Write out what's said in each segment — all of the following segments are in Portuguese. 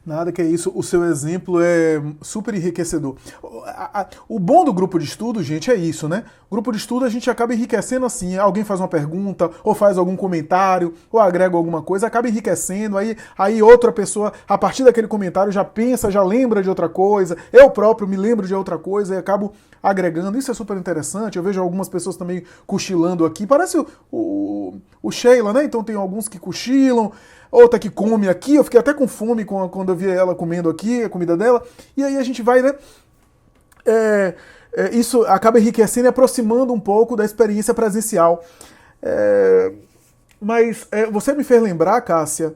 Nada que é isso, o seu exemplo é super enriquecedor. O bom do grupo de estudo, gente, é isso, né? Grupo de estudo a gente acaba enriquecendo assim, alguém faz uma pergunta, ou faz algum comentário, ou agrega alguma coisa, acaba enriquecendo, aí outra pessoa, a partir daquele comentário, já pensa, já lembra de outra coisa, eu próprio me lembro de outra coisa e acabo agregando. Isso é super interessante, eu vejo algumas pessoas também cochilando aqui, parece o Sheila, né? Então tem alguns que cochilam, outra que come aqui, eu fiquei até com fome quando eu vi ela comendo aqui, a comida dela, e aí a gente vai, né? Isso acaba enriquecendo e aproximando um pouco da experiência presencial. Mas você me fez lembrar, Cássia,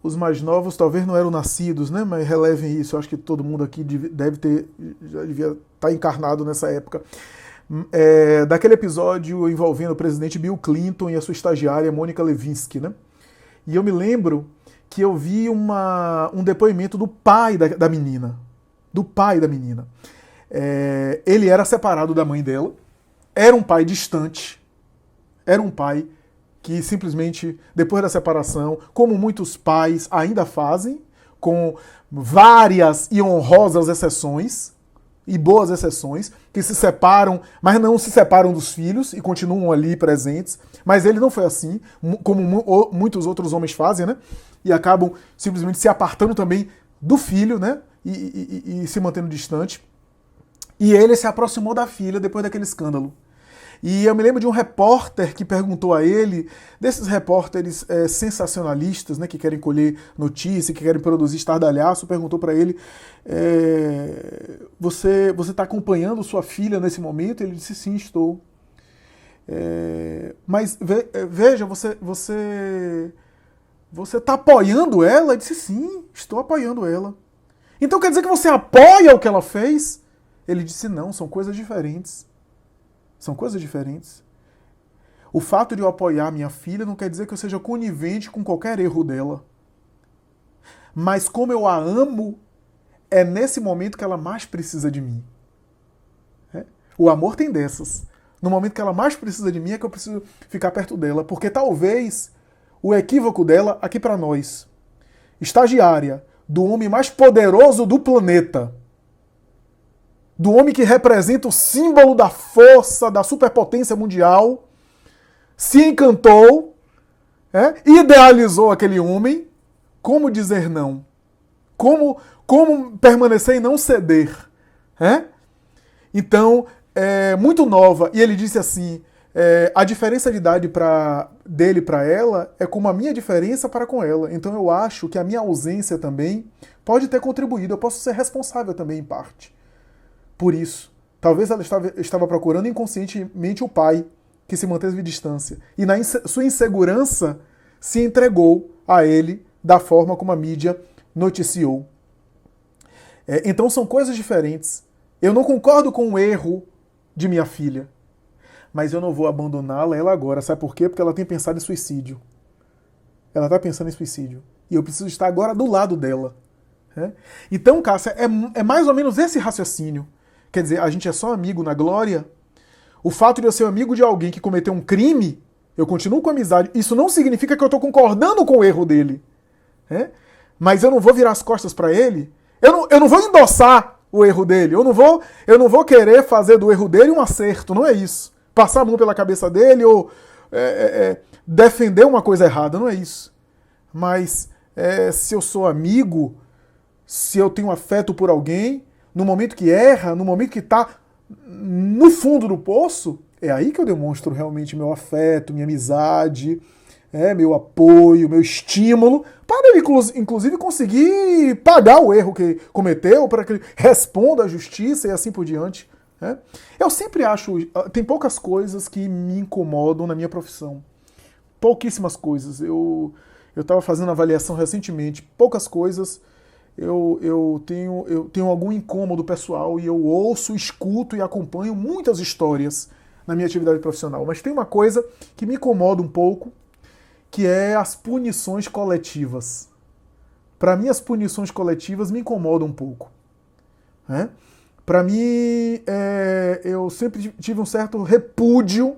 os mais novos talvez não eram nascidos, né? Mas relevem isso, eu acho que todo mundo aqui já devia estar encarnado nessa época. Daquele episódio envolvendo o presidente Bill Clinton e a sua estagiária Mônica Lewinsky, né? E eu me lembro que eu vi um depoimento do pai da menina. Do pai da menina. Ele era separado da mãe dela, era um pai distante, era um pai que simplesmente, depois da separação, como muitos pais ainda fazem, com várias e honrosas exceções, e boas exceções, que se separam, mas não se separam dos filhos e continuam ali presentes. Mas ele não foi assim, como muitos outros homens fazem, né? E acabam simplesmente se apartando também do filho, né? E se mantendo distante. E ele se aproximou da filha depois daquele escândalo. E eu me lembro de um repórter que perguntou a ele, desses repórteres sensacionalistas, né, que querem colher notícia, que querem produzir estardalhaço, perguntou para ele, você está acompanhando sua filha nesse momento? Ele disse, sim, estou. Mas veja, você está apoiando ela? Ele disse, sim, estou apoiando ela. Então quer dizer que você apoia o que ela fez? Ele disse, não, são coisas diferentes. São coisas diferentes. O fato de eu apoiar minha filha não quer dizer que eu seja conivente com qualquer erro dela. Mas como eu a amo, é nesse momento que ela mais precisa de mim. O amor tem dessas. No momento que ela mais precisa de mim é que eu preciso ficar perto dela. Porque talvez o equívoco dela, aqui para nós, estagiária do homem mais poderoso do planeta, do homem que representa o símbolo da força, da superpotência mundial, se encantou, idealizou aquele homem. Como dizer não? Como permanecer e não ceder? Então, muito nova, e ele disse assim, a diferença de idade dele para ela é como a minha diferença para com ela. Então eu acho que a minha ausência também pode ter contribuído, eu posso ser responsável também em parte. Por isso, talvez ela estava procurando inconscientemente o pai, que se manteve à distância. E na sua insegurança, se entregou a ele da forma como a mídia noticiou. Então são coisas diferentes. Eu não concordo com o erro de minha filha, mas eu não vou abandoná-la ela agora. Sabe por quê? Porque ela tem pensado em suicídio. Ela está pensando em suicídio. E eu preciso estar agora do lado dela. Então, Cássia, é mais ou menos esse raciocínio. Quer dizer, a gente é só amigo na glória. O fato de eu ser amigo de alguém que cometeu um crime, eu continuo com amizade. Isso não significa que eu estou concordando com o erro dele. Mas eu não vou virar as costas para ele. Eu não vou endossar o erro dele. Eu não vou querer fazer do erro dele um acerto. Não é isso. Passar a mão pela cabeça dele ou defender uma coisa errada. Não é isso. Mas se eu sou amigo, se eu tenho afeto por alguém, no momento que erra, no momento que está no fundo do poço, é aí que eu demonstro realmente meu afeto, minha amizade, meu apoio, meu estímulo, para ele, inclusive, conseguir pagar o erro que cometeu, para que ele responda à justiça e assim por diante. Eu sempre acho, tem poucas coisas que me incomodam na minha profissão. Pouquíssimas coisas. Eu estava fazendo avaliação recentemente, poucas coisas. Eu tenho algum incômodo pessoal e eu ouço, escuto e acompanho muitas histórias na minha atividade profissional. Mas tem uma coisa que me incomoda um pouco, que é as punições coletivas. Para mim, as punições coletivas me incomodam um pouco. Para mim, eu sempre tive um certo repúdio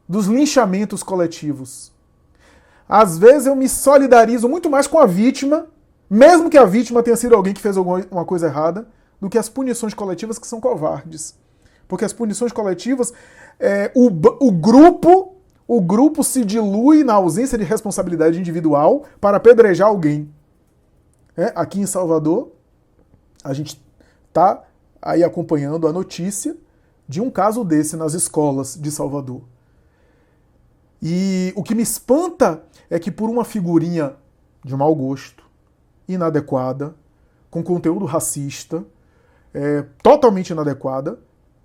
dos linchamentos coletivos. Às vezes eu me solidarizo muito mais com a vítima, mesmo que a vítima tenha sido alguém que fez alguma coisa errada, do que as punições coletivas que são covardes. Porque as punições coletivas, o grupo se dilui na ausência de responsabilidade individual para apedrejar alguém. Aqui em Salvador, a gente está aí acompanhando a notícia de um caso desse nas escolas de Salvador. E o que me espanta é que por uma figurinha de mau gosto, inadequada, com conteúdo racista, totalmente inadequada,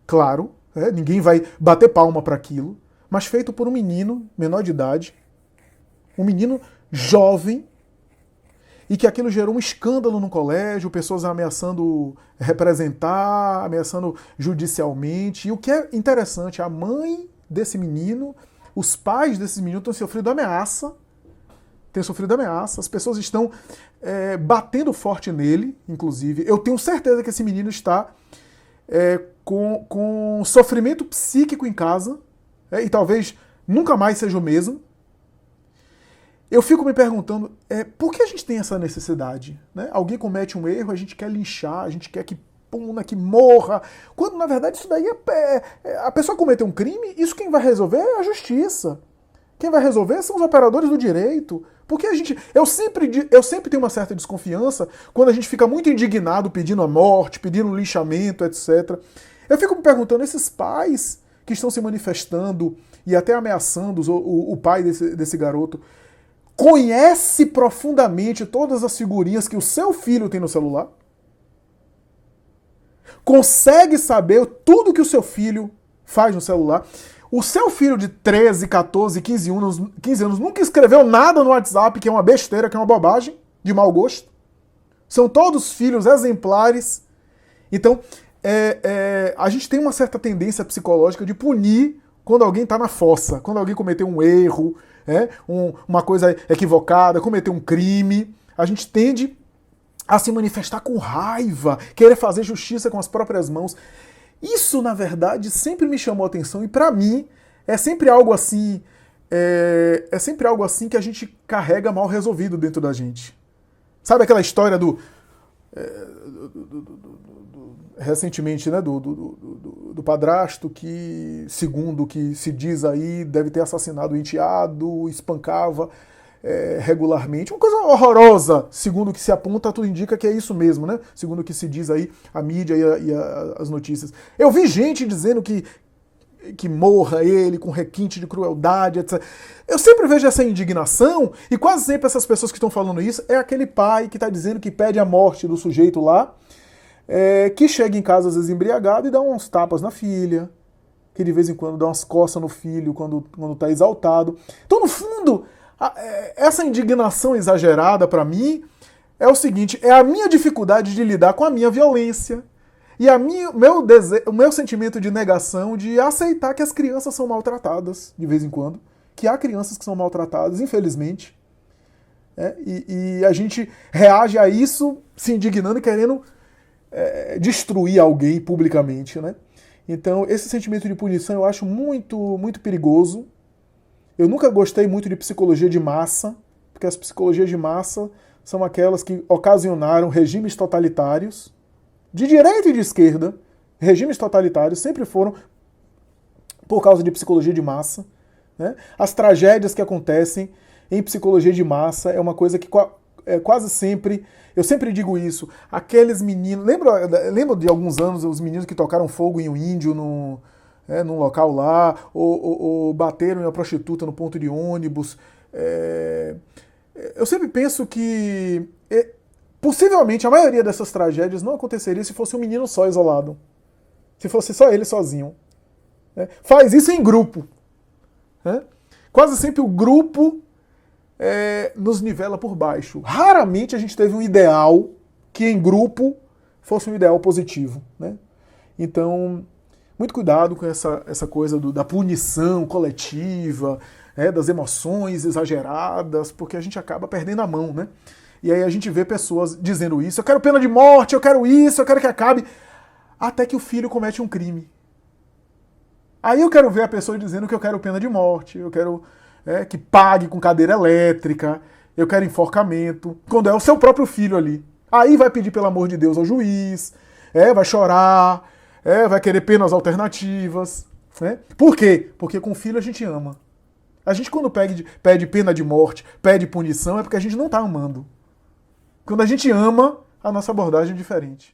claro, ninguém vai bater palma para aquilo, mas feito por um menino menor de idade, um menino jovem, e que aquilo gerou um escândalo no colégio, pessoas ameaçando representar, ameaçando judicialmente. E o que é interessante, a mãe desse menino, os pais desse menino têm sofrido ameaça, as pessoas estão batendo forte nele, inclusive. Eu tenho certeza que esse menino está com sofrimento psíquico em casa, e talvez nunca mais seja o mesmo. Eu fico me perguntando, por que a gente tem essa necessidade? Né? Alguém comete um erro, a gente quer linchar, a gente quer que puna, que morra, quando na verdade isso daí a pessoa cometeu um crime, isso quem vai resolver é a justiça. Quem vai resolver são os operadores do direito. Porque eu sempre tenho uma certa desconfiança quando a gente fica muito indignado pedindo a morte, pedindo linchamento, etc. Eu fico me perguntando, esses pais que estão se manifestando e até ameaçando o pai desse garoto, conhece profundamente todas as figurinhas que o seu filho tem no celular? Consegue saber tudo que o seu filho faz no celular? O seu filho de 13, 14, 15 anos nunca escreveu nada no WhatsApp que é uma besteira, que é uma bobagem, de mau gosto? São todos filhos exemplares. Então, a gente tem uma certa tendência psicológica de punir quando alguém está na fossa, quando alguém cometeu um erro, uma coisa equivocada, cometeu um crime. A gente tende a se manifestar com raiva, querer fazer justiça com as próprias mãos. Isso, na verdade, sempre me chamou a atenção e, para mim, é sempre algo assim que a gente carrega mal resolvido dentro da gente. Sabe aquela história recentemente, né, do padrasto que, segundo o que se diz aí, deve ter assassinado o enteado, espancava regularmente. Uma coisa horrorosa, segundo o que se aponta, tudo indica que é isso mesmo, né? Segundo o que se diz aí, a mídia e as notícias. Eu vi gente dizendo que morra ele com requinte de crueldade, etc. Eu sempre vejo essa indignação e quase sempre essas pessoas que estão falando isso é aquele pai que está dizendo que pede a morte do sujeito lá, que chega em casa às vezes embriagado e dá uns tapas na filha, que de vez em quando dá umas coças no filho quando está exaltado. Então, no fundo, essa indignação exagerada para mim é o seguinte, é a minha dificuldade de lidar com a minha violência e o meu sentimento de negação de aceitar que as crianças são maltratadas de vez em quando, que há crianças que são maltratadas, infelizmente, e a gente reage a isso se indignando e querendo destruir alguém publicamente, né? Então, esse sentimento de punição eu acho muito, muito perigoso. Eu nunca gostei muito de psicologia de massa, porque as psicologias de massa são aquelas que ocasionaram regimes totalitários, de direita e de esquerda. Regimes totalitários sempre foram por causa de psicologia de massa, né? As tragédias que acontecem em psicologia de massa é uma coisa que quase sempre, eu sempre digo isso, aqueles meninos, lembro de alguns anos os meninos que tocaram fogo em um índio num local lá, ou bateram em uma prostituta no ponto de ônibus. Eu sempre penso que possivelmente a maioria dessas tragédias não aconteceria se fosse um menino só isolado, se fosse só ele sozinho. Faz isso em grupo. Quase sempre o grupo nos nivela por baixo. Raramente a gente teve um ideal que em grupo fosse um ideal positivo, né? Então, muito cuidado com essa coisa da punição coletiva, das emoções exageradas, porque a gente acaba perdendo a mão, né? E aí a gente vê pessoas dizendo isso, eu quero pena de morte, eu quero isso, eu quero que acabe, até que o filho comete um crime. Aí eu quero ver a pessoa dizendo que eu quero pena de morte, eu quero que pague com cadeira elétrica, eu quero enforcamento. Quando é o seu próprio filho ali. Aí vai pedir pelo amor de Deus ao juiz, vai chorar, vai querer penas alternativas. Né? Por quê? Porque com o filho a gente ama. A gente quando pede pena de morte, pede punição, é porque a gente não está amando. Quando a gente ama, a nossa abordagem é diferente.